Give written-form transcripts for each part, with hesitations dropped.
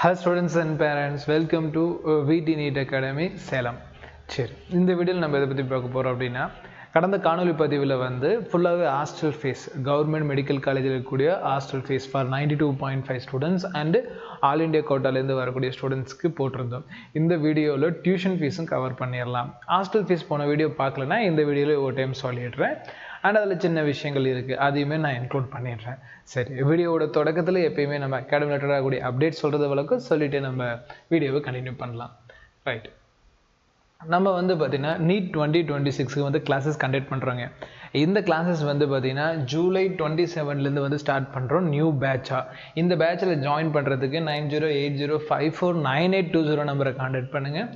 Hello students and parents, welcome to VT NEET Academy Salem. சரி, இந்த வீடியோவில் நம்ம இதை பற்றி பார்க்க போகிறோம் அப்படின்னா, கடந்த காணொலி பதிவில் ஃபுல்லாகவே ஹாஸ்டல் ஃபீஸ், கவர்மெண்ட் மெடிக்கல் காலேஜில் இருக்கக்கூடிய hostel fees for 92.5 students and all India கோட்டாலேருந்து வரக்கூடிய ஸ்டூடெண்ட்ஸ்க்கு போட்டிருந்தோம். இந்த வீடியோவில் டியூஷன் ஃபீஸும் கவர் பண்ணிடலாம். ஹாஸ்டல் ஃபீஸ் போன வீடியோ பார்க்கலன்னா இந்த வீடியோவில் ஒரு டைம் சொல்லிடுறேன். அண்ட் அதில் சின்ன விஷயங்கள் இருக்குது, அதையுமே நான் இன்க்ளூட் பண்ணிடுறேன். சரி, வீடியோவோட தொடக்கத்தில் எப்பயுமே நம்ம அகாடமி ரிலேட்டடாக கூடிய அப்டேட் சொல்கிறது வழக்கம் சொல்லிவிட்டு நம்ம வீடியோவை கண்டினியூ பண்ணலாம். ரைட், நம்ம பார்த்திங்கன்னா நீட் 2026க்கு கிளாஸஸ் கண்டக்ட் பண்ணுறோங்க. இந்த கிளாஸஸ் பார்த்திங்கன்னா ஜூலை 27லேருந்து ஸ்டார்ட் பண்ணுறோம் நியூ பேட்சாக. இந்த பேட்சில் ஜாயின் பண்ணுறதுக்கு 9080549820 நம்பரை கான்டாக்ட் பண்ணுங்கள்.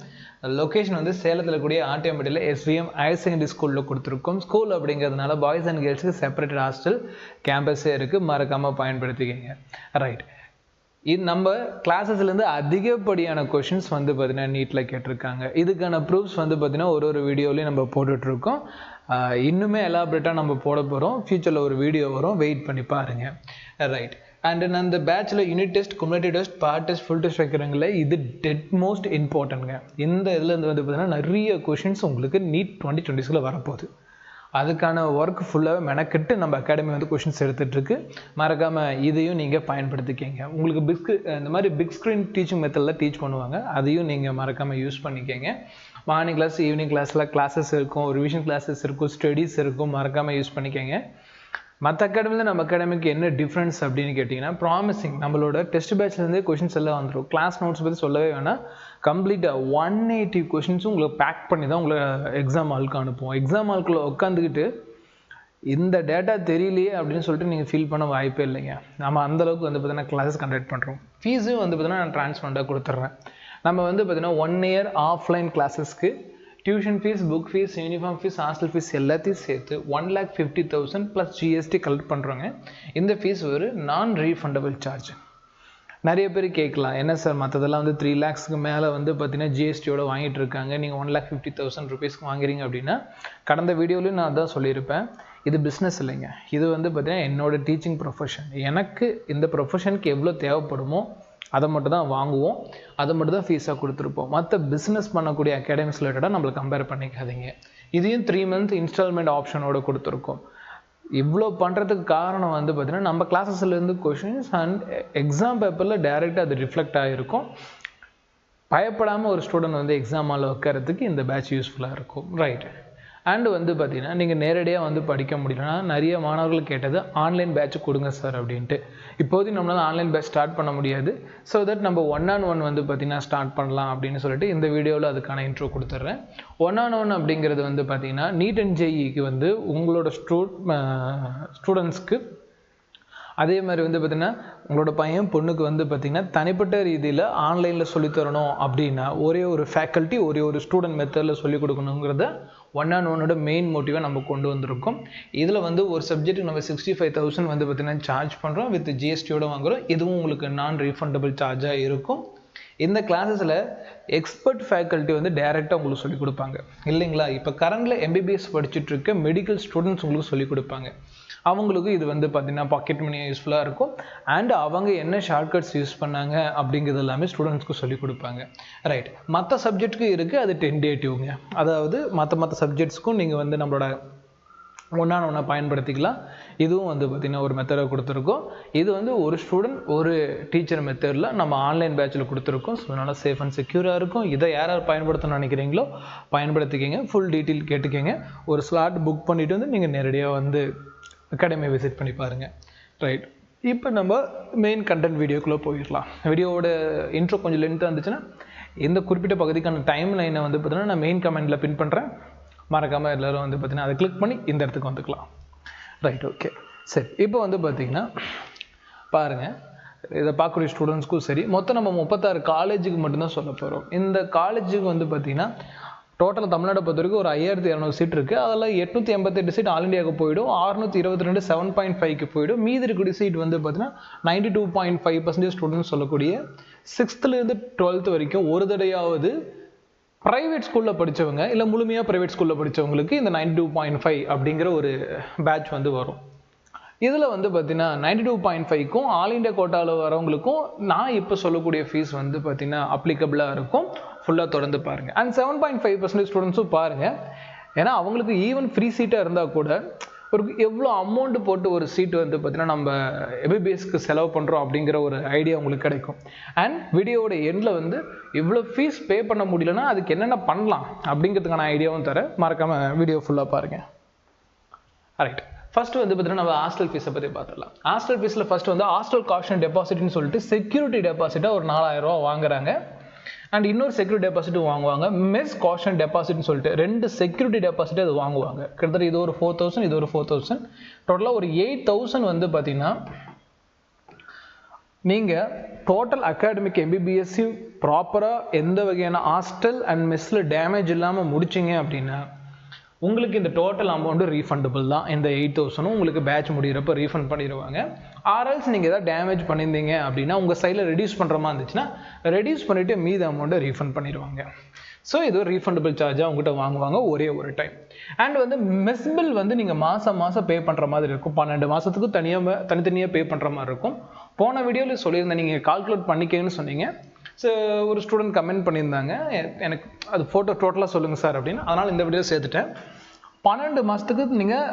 லொக்கேஷன் சேலத்தில் கூடிய ஆர்டிஎம்டியில் SVM ஹையர் செகண்டரி ஸ்கூலில் கொடுத்துருக்கோம். ஸ்கூல் அப்படிங்கிறதுனால பாய்ஸ் அண்ட் கேர்ள்ஸுக்கு செப்பரேட்டட் ஹாஸ்டல் கேம்பஸே இருக்குது, மறக்காமல் பயன்படுத்திக்கங்க. ரைட், இது நம்ம கிளாஸஸ்லேருந்து அதிகப்படியான கொஷின்ஸ் பார்த்திங்கன்னா நீட்டில் கேட்டிருக்காங்க. இதுக்கான ப்ரூஃப்ஸ் பார்த்திங்கன்னா ஒரு வீடியோலையும் நம்ம போட்டுட்ருக்கோம். இன்னுமே எலாபரேட்டாக நம்ம போட போகிறோம். ஃப்யூச்சரில் ஒரு வீடியோ வரும், வெயிட் பண்ணி பாருங்கள். ரைட், அண்ட் நான் இந்த பேட்சில் unit test, cumulative test, part test, full test வைக்கிறவங்கள இது டெட் மோஸ்ட் இம்பார்ட்டன்ட்ங்க. இந்த இதில் பார்த்திங்கன்னா நிறைய கொஷின்ஸ் உங்களுக்கு நீட் 2026 வரப்போகுது. அதுக்கான ஒர்க் ஃபுல்லாகவே மெனக்கெட்டு நம்ம அகாடமி கொஷின்ஸ் எடுத்துகிட்ருக்கு. மறக்காமல் இதையும் நீங்கள் பயன்படுத்திக்கங்க. உங்களுக்கு இந்த மாதிரி பிக் ஸ்க்ரீன் டீச்சிங் மெத்தடில் டீச் பண்ணுவாங்க, அதையும் நீங்கள் மறக்காமல் யூஸ் பண்ணிக்கங்க. மார்னிங் கிளாஸ், ஈவினிங் கிளாஸில் கிளாஸஸ் இருக்கும், ரிவிஷன் கிளாஸஸ் இருக்கும், ஸ்டடீஸ் இருக்கும், மறக்காமல் யூஸ் பண்ணிக்கங்க. மற்ற அகாடமியில் நம்ம அகாடமிக்கு என்ன டிஃப்ரென்ஸ் அப்படின்னு கேட்டிங்கன்னா, ப்ராமிசிங் நம்மளோட டெஸ்ட் பேட்ச்லேருந்தே கொஷின்ஸ் எல்லாம் வந்துடும். கிளாஸ் நோட்ஸ் பற்றி சொல்லவே வேணாம். கம்ப்ளீட்டாக 180 கொஷின்ஸும் உங்களுக்கு பேக் பண்ணி தான் உங்களை எக்ஸாம் ஹாலுக்கு அனுப்புவோம். எக்ஸாம் ஹாலுக்குள்ளே உட்காந்துக்கிட்டு இந்த டேட்டா தெரியலையே அப்படின்னு சொல்லிட்டு நீங்கள் ஃபீல் பண்ண வாய்ப்பே இல்லைங்க. நம்ம அந்தளவுக்கு பார்த்தீங்கன்னா கிளாஸஸ் கண்டக்ட் பண்ணுறோம். ஃபீஸும் பார்த்தீங்கன்னா நான் ட்ரான்ஸ்பரண்டாக கொடுத்துட்றேன். நம்ம பார்த்தீங்கன்னா 1 இயர் ஆஃப்லைன் கிளாஸஸ்க்கு tuition fees, book fees, uniform fees, hostel fees எல்லாத்தையும் சேர்த்து 1,50,000 ப்ளஸ் GST கலெக்ட் பண்ணுறோங்க. இந்த ஃபீஸ் ஒரு நான் ரீஃபண்டபிள் சார்ஜ். நிறைய பேர் கேட்கலாம், என்ன சார் மற்றதெல்லாம் 3 lakhsக்கு மேலே பார்த்தீங்கன்னா GSTயோட வாங்கிட்டு இருக்காங்க, நீங்கள் 1,50,000 ருபீஸ்க்கு வாங்குறீங்க அப்படின்னா, கடந்த வீடியோலையும் நான் அதான் சொல்லியிருப்பேன். இது பிஸ்னஸ் இல்லைங்க, இது பார்த்தீங்கன்னா என்னோட டீச்சிங் ப்ரொஃபஷன். எனக்கு இந்த ப்ரொஃபஷனுக்கு எவ்வளோ தேவைப்படுமோ அதை மட்டும் தான் வாங்குவோம், அதை மட்டும் தான் ஃபீஸாக கொடுத்துருப்போம். மற்ற பிஸ்னஸ் பண்ணக்கூடிய அகாடமிக்ஸ் ரிலேட்டடாக நம்மளை கம்பேர் பண்ணிக்காதீங்க. இதையும் 3 month இன்ஸ்டால்மெண்ட் ஆப்ஷனோடு கொடுத்துருக்கோம். இவ்வளோ பண்ணுறதுக்கு காரணம் பார்த்திங்கன்னா நம்ம கிளாஸஸ்லேருந்து கொஷின்ஸ் அண்ட் எக்ஸாம் பேப்பரில் டைரெக்டாக அது ரிஃப்ளெக்ட் ஆகிருக்கும். பயப்படாமல் ஒரு ஸ்டூடெண்ட் எக்ஸாம் ஹாலில் உட்காரத்துக்கு இந்த பேட்ச் யூஸ்ஃபுல்லாக இருக்கும். ரைட், அண்டு பார்த்திங்கன்னா நீங்கள் நேரடியாக படிக்க முடியலன்னா, நிறைய மாணவர்கள் கேட்டது ஆன்லைன் பேட்ச் கொடுங்க சார் அப்படின்ட்டு. இப்போதைக்கு நம்மளால் ஆன்லைன் பேட்ச் ஸ்டார்ட் பண்ண முடியாது. ஸோ தட் நம்ம 1-on-1 பார்த்திங்கன்னா ஸ்டார்ட் பண்ணலாம் அப்படின்னு சொல்லிட்டு இந்த வீடியோவில் அதுக்கான இன்ட்ரோ கொடுத்துட்றேன். 1-on-1 அப்படிங்கிறது பார்த்திங்கன்னா நீட் அண்ட் ஜேஇக்கு உங்களோட ஸ்டூடெண்ட்ஸ்க்கு, அதே மாதிரி பார்த்திங்கன்னா உங்களோட பையன் பொண்ணுக்கு பார்த்திங்கன்னா தனிப்பட்ட ரீதியில் ஆன்லைனில் சொல்லித்தரணும் அப்படின்னா ஒரே ஒரு ஃபேக்கல்ட்டி, ஒரே ஒரு ஸ்டூடெண்ட் மெத்தடில் சொல்லிக் கொடுக்கணுங்கிறத 1-on-1 மெயின் மோட்டிவாக நம்ம கொண்டு வந்திருக்கோம். இதில் ஒரு சப்ஜெக்ட்டுக்கு நம்ம 65,000 பார்த்திங்கன்னா சார்ஜ் பண்ணுறோம், வித் GSTயோடு வாங்குகிறோம். இதுவும் உங்களுக்கு நான் ரீஃபண்டபிள் சார்ஜாக இருக்கும். இந்த கிளாஸஸில் எக்ஸ்பர்ட் ஃபேக்கல்ட்டி டைரெக்டாக உங்களுக்கு சொல்லிக் கொடுப்பாங்க இல்லைங்களா. இப்போ கரண்டில் MBBS படிச்சுட்டு இருக்க மெடிக்கல் ஸ்டூடெண்ட்ஸ் உங்களுக்கு சொல்லிக் கொடுப்பாங்க. அவங்களுக்கு இது பார்த்திங்கன்னா பாக்கெட் மணியாக யூஸ்ஃபுல்லாக இருக்கும். அண்ட் அவங்க என்ன ஷார்ட்கட்ஸ் யூஸ் பண்ணாங்க அப்படிங்கிறது எல்லாமே ஸ்டூடெண்ட்ஸ்க்கு சொல்லிக் கொடுப்பாங்க. ரைட், மற்ற சப்ஜெக்ட்டுக்கு இருக்குது, அது டென்டேட்டிவ்ங்க. அதாவது மற்ற சப்ஜெக்ட்ஸ்க்கும் நீங்கள் நம்மளோட 1-on-1 பயன்படுத்திக்கலாம். இதுவும் பார்த்திங்கன்னா ஒரு மெத்தடை கொடுத்துருக்கோம். இது ஒரு ஸ்டூடெண்ட் ஒரு டீச்சர் மெத்தடில் நம்ம ஆன்லைன் பேட்சில் கொடுத்துருக்கோம். ஸோ அதனால் சேஃப் அண்ட் செக்யூராக இருக்கும். இதை யார் பயன்படுத்தணும்னு நினைக்கிறீங்களோ பயன்படுத்திக்கங்க. ஃபுல் டீட்டெயில் கேட்டுக்கங்க. ஒரு ஸ்லாட் புக் பண்ணிவிட்டு நீங்கள் நேரடியாக அகாடமியை விசிட் பண்ணி பாருங்கள். ரைட், இப்போ நம்ம மெயின் கண்டென்ட் வீடியோக்குள்ளே போயிடலாம். வீடியோவோட இன்ட்ரோ கொஞ்சம் லென்த்தாக இருந்துச்சுன்னா இந்த குறிப்பிட்ட பகுதிக்கான டைம் லைனை பார்த்தீங்கன்னா நான் மெயின் கமெண்டில் பின் பண்ணுறேன். மறக்காமல் எல்லோரும் பார்த்தீங்கன்னா அதை கிளிக் பண்ணி இந்த இடத்துக்கு வந்துக்கலாம். ரைட், ஓகே, சரி. இப்போ பார்த்திங்கன்னா பாருங்கள், இதை பார்க்கக்கூடிய ஸ்டூடெண்ட்ஸ்க்கும் சரி, மொத்தம் நம்ம 36 காலேஜுக்கு மட்டும்தான் சொல்ல போகிறோம். இந்த காலேஜுக்கு பார்த்திங்கன்னா டோட்டல் தமிழ்நாடு பொறுத்த வரைக்கும் ஒரு 5,200 சீட் இருக்குது. அதில் 888 சீட் ஆல் இண்டியாவுக்கு போயிடும், 622 7.5க்கு போயிடும். மீதி இருக்கக்கூடிய சீட் பார்த்தீங்கன்னா 92.5% ஸ்டூடெண்ட்ஸ் சொல்லக்கூடிய 6th-லேருந்து 12th வரைக்கும் ஒரு தடையாவது ப்ரைவேட் ஸ்கூலில் படித்தவங்க இல்லை முழுமையாக ப்ரைவேட் ஸ்கூலில் படித்தவங்களுக்கு இந்த 92.5 அப்படிங்கிற ஒரு பேட்ச் வரும். இதில் வந்து பார்த்தீங்கன்னா 92.5க்கும் ஆல் இண்டியா கோட்டாவில் வரவங்களுக்கும் நான் இப்போ சொல்லக்கூடிய ஃபீஸ் வந்து பார்த்தீங்கன்னா அப்ளிகபிளாக இருக்கும். ஃபுல்லாக தொடர்ந்து பாருங்கள். அண்ட் 7.5% ஸ்டூடெண்ட்ஸும் பாருங்கள். ஏன்னா அவங்களுக்கு ஈவன் ஃப்ரீ சீட்டாக இருந்தால் கூட ஒரு எவ்வளோ அமௌண்ட் போட்டு ஒரு சீட்டு வந்து பார்த்தீங்கன்னா நம்ம எம்பிபிஎஸ்க்கு செலவு பண்ணுறோம் அப்படிங்கிற ஒரு ஐடியா உங்களுக்கு கிடைக்கும். அண்ட் வீடியோவோட எண்டில் வந்து இவ்வளோ ஃபீஸ் பே பண்ண முடியலன்னா அதுக்கு என்னென்ன பண்ணலாம் அப்படிங்கிறதுக்கான ஐடியாவும் தர மறக்காமல் வீடியோ ஃபுல்லாக பாருங்கள். ரைட், ஃபர்ஸ்ட் வந்து பார்த்தீங்கன்னா நம்ம ஹாஸ்டல் ஃபீஸை பற்றி பார்த்துடலாம். ஹாஸ்டல் ஃபீஸில் ஃபர்ஸ்ட் வந்து ஹாஸ்டல் காஷன் டெபாசிட்னு சொல்லிட்டு செக்யூரிட்டி டெபாசிட்டாக ஒரு 4000 ரூபா வாங்குறாங்க. அண்ட் இன்னொரு செக்யூரிட்டி டெபாசிட்டும் வாங்குவாங்க. மெஸ் காஷன் டெபாசிட்னு சொல்லிட்டு 2 செக்யூரிட்டி டெபாசிட் அது வாங்குவாங்க. கிட்டத்தட்ட இது ஒரு 4000, இது ஒரு 4000, டோட்டலாக ஒரு 8000 வந்து பார்த்தீங்கன்னா நீங்கள் டோட்டல் அகாடமிக் எம்பிபிஎஸ்சி ப்ராப்பராக எந்த வகையான ஹாஸ்டல் அண்ட் மெஸ்ஸில் டேமேஜ் இல்லாமல் முடிச்சிங்க அப்படின்னா உங்களுக்கு இந்த டோட்டல் அமௌண்ட்டு ரீஃபண்டபிள் தான். இந்த 8000 உங்களுக்கு பேட்ச் முடிகிறப்ப ரீஃபண்ட் பண்ணிடுவாங்க. ஆர்எல்ஸ் நீங்கள் எதாவது டேமேஜ் பண்ணியிருந்தீங்க அப்படின்னா உங்கள் சைடில் ரெடியூஸ் பண்ணுற மாதிரி இருந்துச்சுன்னா ரெடியூஸ் பண்ணிவிட்டு மீதி அமௌண்ட்டை ரீஃபண்ட் பண்ணிடுவாங்க. ஸோ இது ஒரு ரீஃபண்டபிள் சார்ஜாக அவங்ககிட்ட வாங்குவாங்க ஒரே ஒரு டைம். அண்ட் வந்து மெஸ் பில் வந்து நீங்கள் மாதம் பே பண்ணுற மாதிரி இருக்கும். 12 மாதத்துக்கு தனித்தனியாக பே பண்ணுற மாதிரி இருக்கும். போன வீடியோவில் சொல்லியிருந்தேன், நீங்கள் கால்குலேட் பண்ணிக்கன்னு சொன்னீங்க. ஸோ ஒரு ஸ்டூடெண்ட் கமெண்ட் பண்ணியிருந்தாங்க, எனக்கு அது ஃபோட்டோ டோட்டலாக சொல்லுங்கள் சார் அப்படின்னு. அதனால் இந்த வீடியோ சேர்த்துட்டேன். 12 மாதத்துக்கு நீங்கள்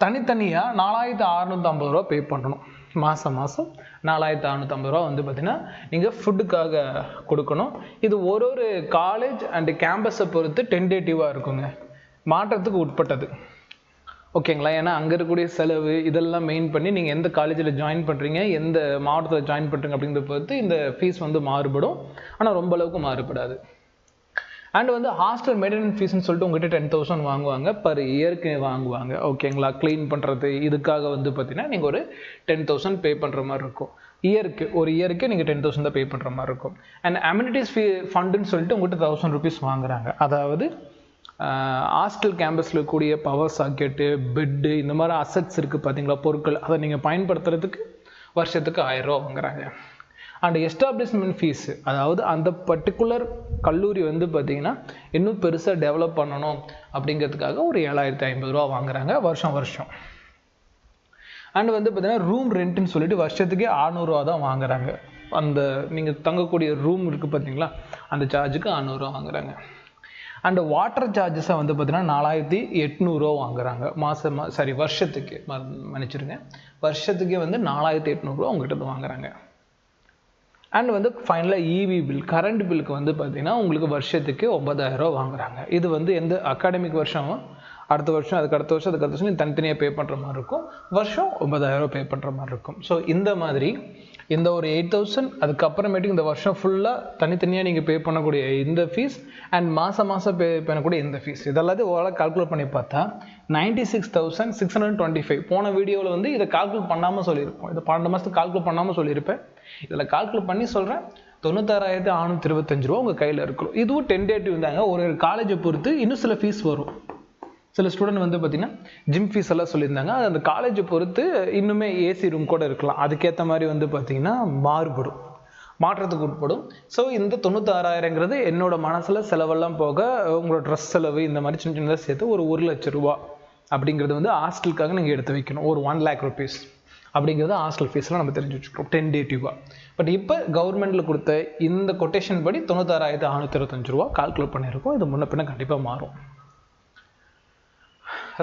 தனித்தனியாக 4650 ரூபா பே பண்ணணும். மாதம் 4650 ரூபா வந்து பார்த்தீங்கன்னா நீங்கள் ஃபுட்டுக்காக கொடுக்கணும். இது ஒரு காலேஜ் அண்டு கேம்பஸை பொறுத்து டென்டேட்டிவாக இருக்குங்க, மாற்றத்துக்கு உட்பட்டது. ஓகேங்களா? ஏன்னா அங்கே இருக்கக்கூடிய செலவு இதெல்லாம் மெயின் பண்ணி நீங்கள் எந்த காலேஜில் ஜாயின் பண்ணுறீங்க, எந்த மாவட்டத்தில் ஜாயின் பண்ணுறீங்க அப்படிங்கிறத பொறுத்து இந்த ஃபீஸ் வந்து மாறுபடும். ஆனால் ரொம்ப அளவுக்கு மாறுபடாது. அண்ட் வந்து ஹாஸ்டல் மெயின்டெனன்ஸ் ஃபீஸ்ன்னு சொல்லிட்டு உங்கள்கிட்ட 10,000 வாங்குவாங்க, பர் இயருக்கு வாங்குவாங்க. ஓகேங்களா? க்ளீன் பண்ணுறது இதுக்காக வந்து பார்த்தீங்கன்னா நீங்கள் ஒரு 10,000 பே பண்ணுற மாதிரி இருக்கும். ஒரு இயருக்கு நீங்கள் 10,000 தான் பே பண்ணுற மாதிரி இருக்கும். அண்ட் அம்யூனிட்டிஸ் ஃபண்டுன்னு சொல்லிட்டு உங்கள்கிட்ட 1000 rupees வாங்குறாங்க. அதாவது ஹாஸ்டல் கேம்பஸில் இருக்கக்கூடிய பவர் சாக்கெட்டு, பெட்டு, இந்த மாதிரி அசட்ஸ் இருக்குது பார்த்தீங்களா, பொருட்கள், அதை நீங்கள் பயன்படுத்துறதுக்கு வருஷத்துக்கு 1000 ரூபா வாங்குறாங்க. அண்ட் எஸ்டாப்ளிஷ்மெண்ட் ஃபீஸு, அதாவது அந்த பர்டிகுலர் கல்லூரி வந்து பார்த்திங்கன்னா இன்னும் பெருசாக டெவலப் பண்ணணும் அப்படிங்கிறதுக்காக ஒரு 7550 ரூபா வாங்குறாங்க வருஷம். அண்ட் வந்து பார்த்திங்கன்னா ரூம் ரெண்ட்டுன்னு சொல்லிட்டு வருஷத்துக்கே 600 ரூபா தான் வாங்குறாங்க. அந்த நீங்கள் தங்கக்கூடிய ரூம் இருக்குது பார்த்தீங்களா, அந்த சார்ஜுக்கு 600 ரூபா வாங்குறாங்க. அண்ட் வாட்டர் சார்ஜஸை வந்து பார்த்தீங்கன்னா 4800 ரூபா வாங்குறாங்க வருஷத்துக்கு. மன்னிச்சிருங்க, வருஷத்துக்கே வந்து 4800 ரூபா உங்கள்கிட்ட வாங்குறாங்க. அண்ட் வந்து ஃபைனலாக இவி பில், கரண்ட் பில்லுக்கு வந்து பார்த்தீங்கன்னா உங்களுக்கு வருஷத்துக்கு 9000 ரூபா வாங்குறாங்க. இது வந்து எந்த அகாடமிக் வருஷமோ அடுத்த வருஷம் அதுக்கு அடுத்த வருஷம் நீ தனித்தனியாக பே பண்ணுற மாதிரி இருக்கும். வருஷம் 9000 ரூபா பே பண்ணுற மாதிரி இருக்கும். ஸோ இந்த மாதிரி இந்த ஒரு 8000 அதுக்கப்புறமேட்டுக்கு இந்த வருஷம் ஃபுல்லாக தனித்தனியாக நீங்கள் பே பண்ணக்கூடிய இந்த ஃபீஸ் அண்ட் மாதம் பே பண்ணக்கூடிய இந்த ஃபீஸ் இதெல்லாத்தையும் ஓரளவு கால்குலேட் பண்ணி பார்த்தா 96,625. போன வீடியோவில் வந்து இதை கால்குலேட் பண்ணாமல் சொல்லியிருப்போம். இதை 12 மாதத்துக்கு கால்குலேட் பண்ணாமல் சொல்லியிருப்பேன். இதில் கால்குலேட் பண்ணி சொல்கிறேன். 96,625 ரூபா உங்கள் கையில் இருக்கும். இதுவும் டென்டேட்டிவ் தாங்க. ஒரு காலேஜை பொறுத்து இன்னும் சில ஃபீஸ் வரும். சில ஸ்டூடெண்ட் வந்து பார்த்திங்கன்னா ஜிம் ஃபீஸ் எல்லாம் சொல்லியிருந்தாங்க. அது அந்த காலேஜை பொறுத்து இன்னுமே ஏசி ரூம் கூட இருக்கலாம். அதுக்கேற்ற மாதிரி வந்து பார்த்திங்கன்னா மாற்றத்துக்கு உட்படும். ஸோ இந்த 96,000ங்கிறது என்னோட மனசில் செலவெல்லாம் போக உங்களோட ட்ரெஸ் செலவு இந்த மாதிரி சின்ன சின்னதாக சேர்த்து ஒரு 1,00,000 ரூபா அப்படிங்கிறது வந்து ஹாஸ்டலுக்காக நீங்கள் எடுத்து வைக்கணும். ஒரு 1,00,000 rupees அப்படிங்கிறது ஹாஸ்டல் ஃபீஸ்லாம் நம்ம தெரிஞ்சு வச்சுக்கிறோம் டென்டேட்டிவாக. பட் இப்போ கவர்மெண்ட்டில் கொடுத்த இந்த கொட்டேஷன் படி 96,625 ரூபா கால்குலேட் பண்ணியிருக்கோம். இது முன்ன பின்ன கண்டிப்பாக மாறும்.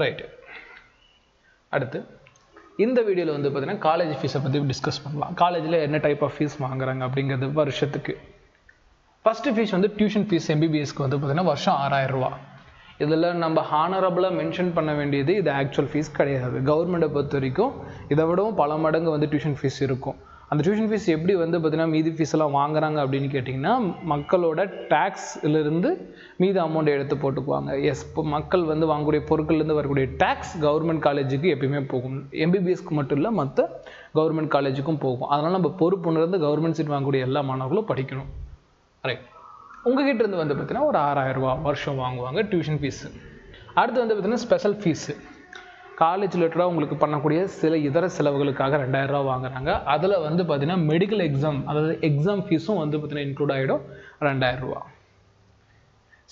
ரைட்டு, அடுத்து இந்த வீடியோவில் வந்து பார்த்தீங்கன்னா காலேஜ் ஃபீஸை பற்றி டிஸ்கஸ் பண்ணலாம். காலேஜில் என்ன டைப் ஆஃப் ஃபீஸ் வாங்குறாங்க அப்படிங்கிறது வருஷத்துக்கு. ஃபஸ்ட்டு ஃபீஸ் வந்து டியூஷன் ஃபீஸ் எம்பிபிஎஸ்க்கு வந்து பார்த்தீங்கன்னா வருஷம் 6000 ரூபா. இதில் நம்ம ஹானரபிளாக மென்ஷன் பண்ண வேண்டியது இது ஆக்சுவல் ஃபீஸ் கிடையாது. கவர்மெண்ட்டை பொறுத்த வரைக்கும் இதை விடவும் பல மடங்கு வந்து டியூஷன் ஃபீஸ் இருக்கும். அந்த டியூஷன் ஃபீஸ் எப்படி வந்து பார்த்தீங்கன்னா மீதி ஃபீஸ் எல்லாம் வாங்குறாங்க அப்படின்னு கேட்டிங்கன்னா மக்களோட டேக்ஸ்லேருந்து மீதி அமௌண்ட்டை எடுத்து போட்டுக்குவாங்க. இப்போ மக்கள் வந்து வாங்கக்கூடிய பொருட்கள்லேருந்து வரக்கூடிய டேக்ஸ் கவர்மெண்ட் காலேஜுக்கு எப்பயுமே போகும். எம்பிபிஎஸ்க்கு மட்டும் இல்லை, மற்ற கவர்மெண்ட் காலேஜுக்கும் போகும். அதனால் நம்ம பொறுப்புணர்ந்து கவர்மெண்ட் சீட் வாங்கக்கூடிய எல்லா மாணவர்களும் படிக்கணும். ரைட், உங்ககிட்ட இருந்து வந்து பார்த்தீங்கன்னா ஒரு 6000 ரூபா வருஷம் வாங்குவாங்க டியூஷன் ஃபீஸு. அடுத்து வந்து பார்த்தீங்கன்னா ஸ்பெஷல் ஃபீஸு. காலேஜ் ரிலேட்டடாக உங்களுக்கு பண்ணக்கூடிய சில இதர செலவுகளுக்காக 2000 ரூபா வாங்குறாங்க. அதில் வந்து பார்த்தீங்கன்னா மெடிக்கல் எக்ஸாம், அதாவது எக்ஸாம் ஃபீஸும் வந்து பார்த்தீங்கன்னா இன்க்ளூட் ஆகிடும் 2000 ரூபா.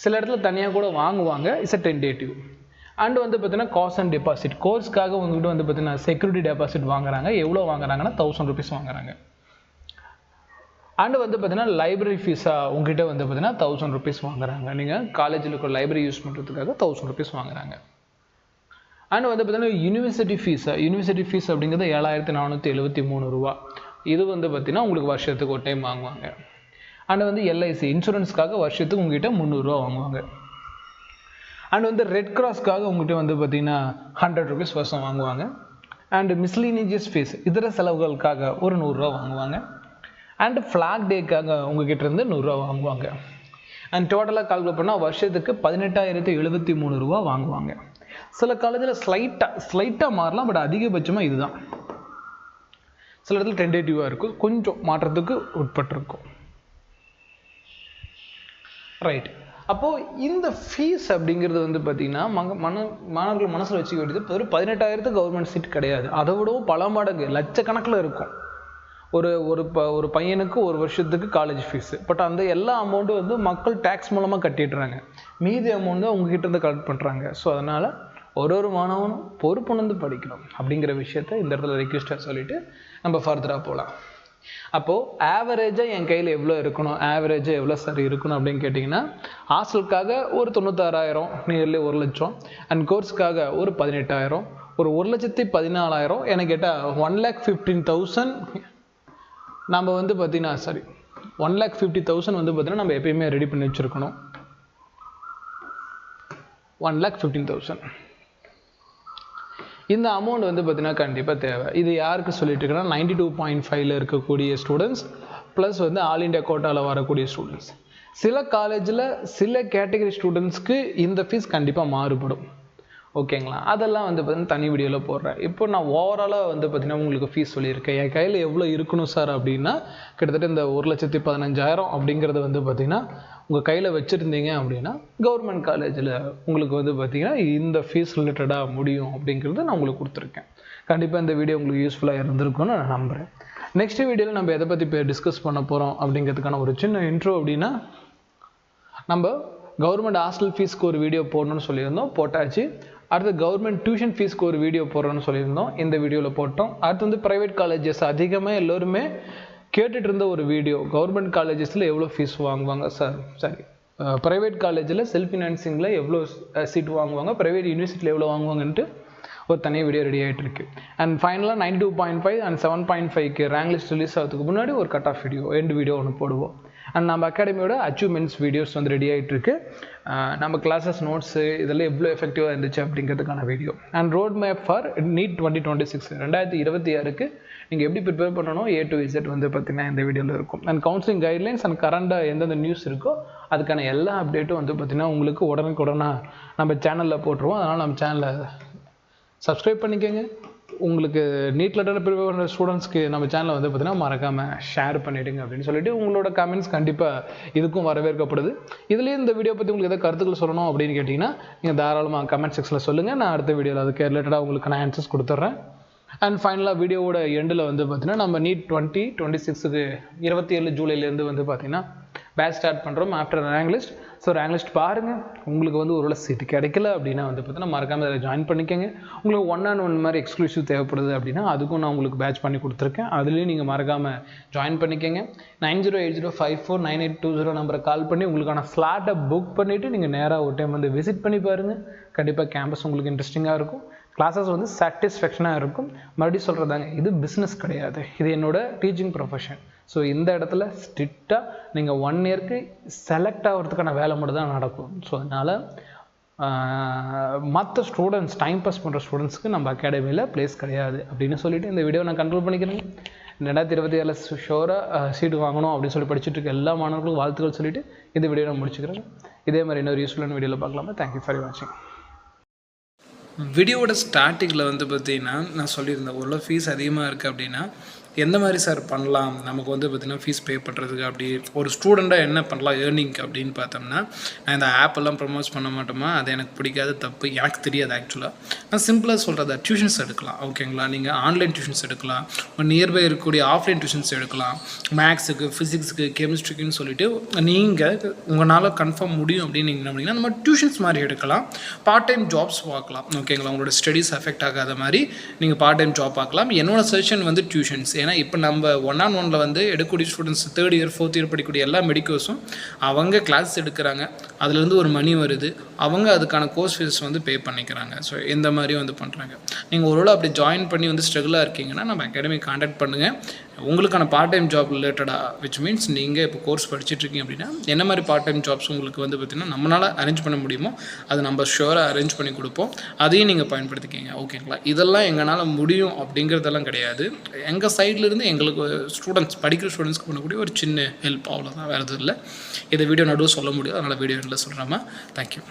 சில இடத்துல தனியாக கூட வாங்குவாங்க. It's a tentative. அண்ட் வந்து பார்த்தீங்கன்னா காஸ்ட் அண்ட் டெபாசிட், கோர்ஸ்க்காக உங்கள்கிட்ட வந்து பார்த்தீங்கன்னா செக்யூரிட்டி டெபாசிட் வாங்குறாங்க. எவ்வளோ வாங்குறாங்கன்னா 1000 rupees வாங்குறாங்க. அண்ட் வந்து பார்த்தீங்கன்னா லைப்ரரி ஃபீஸாக உங்ககிட்ட வந்து பார்த்தீங்கன்னா 1000 rupees வாங்குறாங்க. நீங்கள் காலேஜில் இருக்கிற லைப்ரரி யூஸ் பண்ணுறதுக்காக 1000 rupees வாங்குறாங்க. அண்ட் வந்து பார்த்தீங்கன்னா யூனிவர்சிட்டி ஃபீஸ் அப்படிங்கிறது 7473 ரூபா. இது வந்து பார்த்தீங்கன்னா உங்களுக்கு வருஷத்துக்கு ஒரு டைம் வாங்குவாங்க. அண்ட் வந்து எல்ஐசி இன்சூரன்ஸ்க்காக வருஷத்துக்கு உங்ககிட்ட 300 ரூபா வாங்குவாங்க. அண்ட் வந்து ரெட் கிராஸ்க்காக உங்கள்கிட்ட வந்து பார்த்தீங்கன்னா 100 rupees வருஷம் வாங்குவாங்க. அண்ட் மிஸ்லீனியஸ் ஃபீஸ் இதர செலவுகளுக்காக ஒரு 100 ரூபா வாங்குவாங்க. அண்ட் ஃப்ளாக் டேக்காக உங்ககிட்ட இருந்து 100 ரூபா வாங்குவாங்க. அண்ட் டோட்டலாக கால்குலேட் பண்ணால் வருஷத்துக்கு 18,073 ரூபா வாங்குவாங்க. சில காலேஜில் ஸ்லைட்டாக மாறலாம், பட் அதிகபட்சமாக இதுதான். சில இடத்துல டென்டேட்டிவாக இருக்கும், கொஞ்சம் மாற்றத்துக்கு உட்பட்டிருக்கும். ரைட். அப்போது இந்த ஃபீஸ் அப்படிங்கிறது வந்து பார்த்திங்கன்னா மாணவர்கள் மனசில் வச்சுக்க வேண்டியது வெறும் 18,000 கவர்மெண்ட் சீட் கிடையாது. அதை விடவும் பல மடங்கு லட்சக்கணக்கில் இருக்கும். ஒரு பையனுக்கு ஒரு வருஷத்துக்கு காலேஜ் ஃபீஸு. பட் அந்த எல்லா அமௌண்ட்டும் வந்து மக்கள் டேக்ஸ் மூலமாக கட்டிடுறாங்க. மீதி அமௌண்ட் தான் உங்ககிட்ட இருந்து கலெக்ட் பண்ணுறாங்க. ஸோ அதனால் ஒரு மாணவனும் பொறுப்புணர்ந்து படிக்கணும் அப்படிங்கிற விஷயத்த இந்த இடத்துல ரெக்வெஸ்ட்டாக சொல்லிவிட்டு நம்ம ஃபர்தராக போகலாம். அப்போது ஆவரேஜாக என் கையில் எவ்வளோ இருக்கணும், ஆவரேஜாக எவ்வளோ சார் இருக்கணும் அப்படின்னு கேட்டிங்கன்னா, ஹாஸ்டலுக்காக ஒரு 96,000, நியர்லி 1 லட்சம். அண்ட் கோர்ஸுக்காக ஒரு 18,000, ஒரு 1,14,000. எனக்கு கேட்டால் 1,15,000 நம்ம வந்து பார்த்திங்கன்னா 1,50,000 வந்து பார்த்திங்கன்னா நம்ம எப்பயுமே ரெடி பண்ணி வச்சுருக்கணும். 1,15,000 இந்த அமௌண்ட் வந்து பார்த்திங்கன்னா கண்டிப்பாக தேவை. இது யாருக்கு சொல்லிட்டு இருக்கேன்னா 92.5 இருக்கக்கூடிய ஸ்டூடெண்ட்ஸ் ப்ளஸ் வந்து ஆல் இண்டியா கோட்டாவில் வரக்கூடிய ஸ்டூடெண்ட்ஸ். சில காலேஜில் சில கேட்டகரி ஸ்டூடெண்ட்ஸ்க்கு இந்த ஃபீஸ் கண்டிப்பாக மாறுபடும். ஓகேங்களா? அதெல்லாம் வந்து பார்த்திங்கன்னா தனி வீடியோவில் போடுறேன். இப்போ நான் ஓவராலாக வந்து பார்த்திங்கன்னா உங்களுக்கு ஃபீஸ் சொல்லியிருக்கேன். என் கையில் எவ்வளோ இருக்கணும் சார் அப்படின்னா, கிட்டத்தட்ட இந்த 1,15,000 அப்படிங்கிறது வந்து பார்த்திங்கன்னா உங்கள் கையில் வச்சுருந்தீங்க அப்படின்னா கவர்மெண்ட் காலேஜில் உங்களுக்கு வந்து பார்த்திங்கன்னா இந்த ஃபீஸ் ரிலேட்டடாக முடியும் அப்படிங்கிறது நான் உங்களுக்கு கொடுத்துருக்கேன். கண்டிப்பாக இந்த வீடியோ உங்களுக்கு யூஸ்ஃபுல்லாக இருந்திருக்கும்னு நான் நம்புகிறேன். நெக்ஸ்ட் வீடியோவில் நம்ம எதை பற்றி இப்போ டிஸ்கஸ் பண்ண போகிறோம் அப்படிங்கிறதுக்கான ஒரு சின்ன இன்ட்ரோ அப்படின்னா, நம்ம கவர்மெண்ட் ஹாஸ்டல் ஃபீஸ்க்கு ஒரு வீடியோ போடணும்னு சொல்லியிருந்தோம், போட்டாச்சு. அடுத்து கவர்மெண்ட் டியூஷன் ஃபீஸ்க்கு ஒரு வீடியோ போடுறோன்னு சொல்லியிருந்தோம், இந்த வீடியோவில் போட்டோம். அடுத்து வந்து ப்ரைவேட் காலேஜஸ் அதிகமாக எல்லோருமே கேட்டுட்டு இருந்த ஒரு வீடியோ, கவர்மெண்ட் காலேஜஸில் எவ்வளோ ஃபீஸ் வாங்குவாங்க ப்ரைவேட் காலேஜில் செல்ஃப் ஃபினான்சிங்கில் எவ்வளோ சீட் வாங்குவாங்க, ப்ரைவேட் யூனிவர்சிட்டியில் எவ்வளோ வாங்குவாங்கன்ட்டு ஒரு தனி வீடியோ ரெடி ஆகிட்டு இருக்கு. அண்ட் ஃபைனலாக 92.5 அண்ட் 7.5க்கு ரேங்க் லிஸ்ட் ரிலீஸ் ஆகிறதுக்கு முன்னாடி ஒரு cut off video, end video ஒன்று போடுவோம். அண்ட் நம்ம அகாடமியோட அச்சீவ்மெண்ட்ஸ் வீடியோஸ் வந்து ரெடி ஆகிட்டுருக்கு. நம்ம கிளாஸஸ் நோட்ஸு இதெல்லாம் எவ்வளோ எஃபெக்டிவாக இருந்துச்சு அப்படிங்கிறதுக்கான video. And road map for NEET 2026 2026க்கு நீங்கள் எப்படி ப்ரிப்பேர் பண்ணணும் A to Z வந்து பார்த்திங்கன்னா இந்த வீடியோவில் இருக்கும். அண்ட் கவுன்சிலிங் கைட்லைன்ஸ் அண்ட் கரண்டாக எந்தெந்த நியூஸ் இருக்கோ அதுக்கான எல்லா அப்டேட்டும் வந்து பார்த்திங்கன்னா உங்களுக்கு உடனுக்குடனாக நம்ம சேனலில் போட்டுருவோம். அதனால் நம்ம சேனலை சப்ஸ்கிரைப் பண்ணிக்கோங்க. உங்களுக்கு நீட் லெட்டர் ப்ரிப்பேர் பண்ணுற ஸ்டூடெண்ட்ஸ்க்கு நம்ம சேனலை வந்து பார்த்திங்கன்னா மறக்காமல் ஷேர் பண்ணிவிடுங்க அப்படின்னு சொல்லிட்டு உங்களோட கமெண்ட்ஸ் கண்டிப்பாக இதுக்கும் வரவேற்கப்படுது. இதுலேயும் இந்த வீடியோ பற்றி உங்களுக்கு எதாவது கருத்துக்கள் சொல்லணும் அப்படின்னு கேட்டிங்கன்னா நீங்கள் தாராளமாக கமெண்ட் செக்ஷனில் சொல்லுங்கள். நான் அடுத்த வீடியோவில் அதுக்கு ரிலேட்டடாக உங்களுக்கு நான் ஆன்சர்ஸ் கொடுத்துட்றேன். அண்ட் ஃபைனலாக வீடியோவோட எண்டில் வந்து பார்த்திங்கன்னா நம்ம நீட் 2026க்கு 27 ஜூலைலேருந்து வந்து பார்த்திங்கன்னா பேட்ச் ஸ்டார்ட் பண்ணுறோம் after rank list. So rank list பாருங்கள். உங்களுக்கு வந்து ஒரு சீட்டு கிடைக்கல அப்படின்னா வந்து பார்த்தீங்கன்னா மறக்காமல் அதில் ஜாயின் பண்ணிக்கோங்க. உங்களுக்கு 1-on-1 மாதிரி எக்ஸ்க்ளூசிவ் தேவைப்படுது அப்படின்னா அதுக்கும் நான் உங்களுக்கு பேட்ச் பண்ணி கொடுத்துருக்கேன். அதுலேயும் நீங்கள் மறக்காமல் ஜாயின் பண்ணிக்கோங்க. 9080549820 நம்பரை கால் பண்ணி உங்களுக்கான ஸ்லாட்டை புக் பண்ணிவிட்டு நீங்கள் நேராக ஒரு டைம் வந்து விசிட் பண்ணி பாருங்கள். கண்டிப்பாக கேம்பஸ் உங்களுக்கு இன்ட்ரெஸ்டிங்காக இருக்கும். கிளாஸஸ் வந்து சாட்டிஸ்ஃபேக்ஷனாக இருக்கும். மறுபடியும் சொல்கிறதாங்க, இது பிஸ்னஸ் கிடையாது, இது என்னோட டீச்சிங் ப்ரொஃபஷன். ஸோ இந்த இடத்துல ஸ்ட்ரிக்டாக நீங்கள் 1 இயருக்கு செலக்ட் ஆகிறதுக்கான வேலை மட்டும் தான் நடக்கும். ஸோ அதனால் மற்ற ஸ்டூடெண்ட்ஸ் டைம் பாஸ் பண்ணுற ஸ்டூடெண்ட்ஸ்க்கு நம்ம அகாடமியில் ப்ளேஸ் கிடையாது அப்படின்னு சொல்லிவிட்டு இந்த வீடியோ நான் கண்ட்ரோல் பண்ணிக்கிறேன். 2027 ஷோராக சீட்டு வாங்கணும் அப்படின்னு சொல்லி படிச்சுட்டு இருக்க எல்லா மாணவர்களுக்கும் வாழ்த்துக்கள் சொல்லிவிட்டு இந்த வீடியோ நான் முடிச்சுக்கிறேன். இதே மாதிரி இன்னொரு யூஸ்ஃபுல்லான வீடியோவில் பார்க்கலாமா. தேங்க்யூ ஃபார் வாட்சிங். வீடியோவோட ஸ்டார்டிங்கில் வந்து பார்த்திங்கன்னா நான் சொல்லியிருந்தேன், ஓரளவு ஃபீஸ் அதிகமாக இருக்குது அப்படின்னா எந்த மாதிரி சார் பண்ணலாம், நமக்கு வந்து பார்த்திங்கன்னா ஃபீஸ் பே பண்ணுறதுக்கு அப்படி ஒரு ஸ்டூடெண்ட்டாக என்ன பண்ணலாம் ஏர்னிங்க்கு அப்படின்னு பார்த்தோம்னா, நான் இந்த ஆப்பெல்லாம் ப்ரமோட் பண்ண மாட்டோமா, அது எனக்கு பிடிக்காத தப்பு, எனக்கு தெரியாது ஆக்சுவலாக. நான் சிம்பிளாக சொல்கிறத டியூஷன்ஸ் எடுக்கலாம். ஓகேங்களா, நீங்கள் ஆன்லைன் டியூஷன்ஸ் எடுக்கலாம், நியர்பை இருக்கக்கூடிய ஆஃப்லைன் டியூஷன்ஸ் எடுக்கலாம். மேக்ஸுக்கு, ஃபிசிக்ஸுக்கு, கெமிஸ்ட்ரிக்குன்னு சொல்லிட்டு நீங்கள் உங்களால் கன்ஃபார்ம் முடியும் அப்படின்னு நீங்கள் நம்பிங்கன்னா நம்ம டியூஷன்ஸ் மாதிரி எடுக்கலாம். பார்ட் டைம் ஜாப்ஸ் பார்க்கலாம். ஓகேங்களா, உங்களோட ஸ்டடீஸ் அஃபெக்ட் ஆகாத மாதிரி நீங்கள் பார்ட் டைம் ஜாப் பார்க்கலாம். என்னோட சஜஷன் வந்து டியூஷன்ஸ். ஏன்னா இப்போ நம்ம 1-on-1 வந்து எடுக்கக்கூடிய students 3rd year 4th year படிக்கக்கூடிய எல்லா மெடிக்கல்ஸும் அவங்க கிளாஸ் எடுக்கிறாங்க, அதுலேருந்து ஒரு மணி வருது, அவங்க அதுக்கான கோர்ஸ் ஃபீஸ் வந்து பே பண்ணிக்கிறாங்க. ஸோ இந்த மாதிரி வந்து பண்ணுறாங்க. நீங்கள் ஒருவேளை அப்படி ஜாயின் பண்ணி வந்து ஸ்ட்ரகிளாக இருக்கீங்கன்னா நம்ம அகாடமி காண்டாக்ட் பண்ணுங்கள். உங்களுக்கான பார்ட் டைம் ஜாப் ரிலேட்டடாக, விச் மீன்ஸ் நீங்கள் இப்போ கோர்ஸ் படிச்சுட்ருக்கீங்க அப்படின்னா என்ன மாதிரி பார்ட் டைம் ஜாப்ஸ் உங்களுக்கு வந்து பார்த்திங்கன்னா நம்மளால் அரேஞ்ச் பண்ண முடியுமோ அது நம்ம ஷுவராக அரேஞ்ச் பண்ணி கொடுப்போம். அதையும் நீங்கள் பயன்படுத்திக்கிங்க. ஓகேங்களா, இதெல்லாம் எங்களால் முடியும் அப்படிங்கிறதெல்லாம் கிடையாது. எங்கள் சைட்லேருந்து எங்களுக்கு ஸ்டூடெண்ட்ஸ், படிக்கிற ஸ்டூடெண்ட்ஸ்க்கு பண்ணக்கூடிய ஒரு சின்ன ஹெல்ப், அவ்வளோதான், வேறு எதுவும் இல்லை. இதை வீடியோ நடுவில் சொல்ல முடியும், அதனால் வீடியோ இல்லை சொல்கிறாமா. தேங்க்யூ.